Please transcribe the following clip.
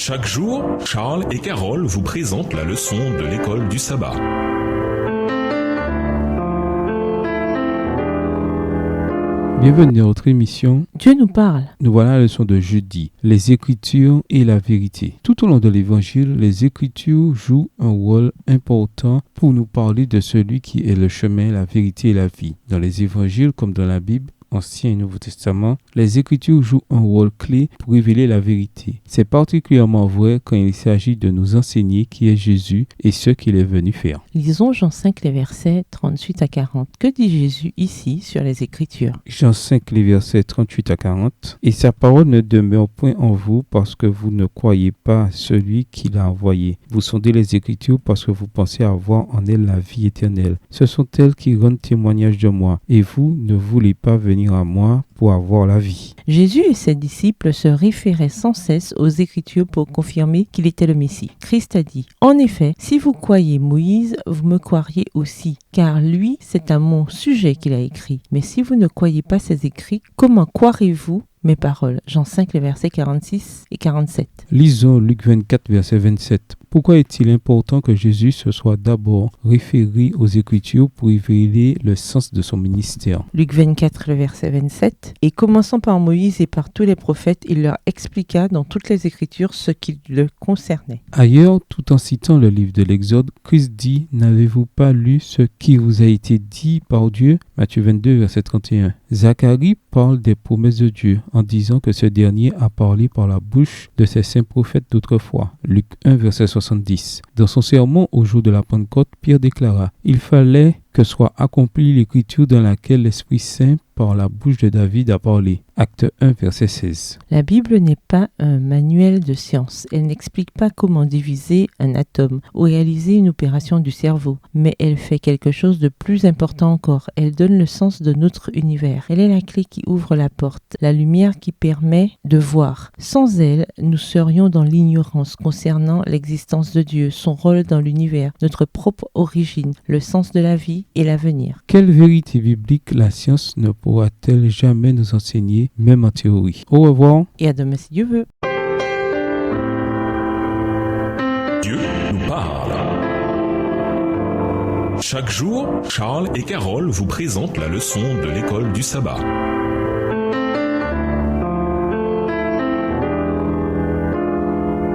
Chaque jour, Charles et Carole vous présentent la leçon de l'école du sabbat. Bienvenue à notre émission. Dieu nous parle. Nous voilà à la leçon de jeudi, les Écritures et la vérité. Tout au long de l'Évangile, les Écritures jouent un rôle important pour nous parler de celui qui est le chemin, la vérité et la vie. Dans les Évangiles comme dans la Bible, Ancien et Nouveau Testament, les Écritures jouent un rôle clé pour révéler la vérité. C'est particulièrement vrai quand il s'agit de nous enseigner qui est Jésus et ce qu'il est venu faire. Lisons Jean 5, les versets 38 à 40. Que dit Jésus ici sur les Écritures? Jean 5, les versets 38 à 40. « Et sa parole ne demeure point en vous parce que vous ne croyez pas à celui qui l'a envoyé. Vous sondez les Écritures parce que vous pensez avoir en elles la vie éternelle. Ce sont elles qui rendent témoignage de moi. Et vous ne voulez pas venir à moi pour avoir la vie. » Jésus et ses disciples se référaient sans cesse aux Écritures pour confirmer qu'il était le Messie. Christ a dit: « En effet, si vous croyez Moïse, vous me croiriez aussi, car lui, c'est à mon sujet qu'il a écrit. Mais si vous ne croyez pas ses écrits, comment croirez-vous mes paroles ?» Jean 5, les versets 46 et 47. Lisons Luc 24, verset 27. Pourquoi est-il important que Jésus se soit d'abord référé aux Écritures pour révéler le sens de son ministère? Luc 24, le verset 27. « Et commençant par Moïse et par tous les prophètes, il leur expliqua dans toutes les Écritures ce qui le concernait. » Ailleurs, tout en citant le livre de l'Exode, Christ dit: « N'avez-vous pas lu ce qui vous a été dit par Dieu ?» Matthieu 22, verset 31. Zacharie parle des promesses de Dieu en disant que ce dernier a parlé par la bouche de ses saints prophètes d'autrefois. Luc 1, verset 70. Dans son sermon au jour de la Pentecôte, Pierre déclara: « Il fallait que soit accomplie l'écriture dans laquelle l'Esprit Saint, par la bouche de David, a parlé. » Acte 1, verset 16. La Bible n'est pas un manuel de science. Elle n'explique pas comment diviser un atome ou réaliser une opération du cerveau. Mais elle fait quelque chose de plus important encore. Elle donne le sens de notre univers. Elle est la clé qui ouvre la porte, la lumière qui permet de voir. Sans elle, nous serions dans l'ignorance concernant l'existence de Dieu, son rôle dans l'univers, notre propre origine, le sens de la vie et l'avenir. Quelle vérité biblique la science ne pourra-t-elle jamais nous enseigner, même en théorie? Au revoir. Et à demain si Dieu veut. Dieu nous parle. Chaque jour, Charles et Carole vous présentent la leçon de l'école du sabbat.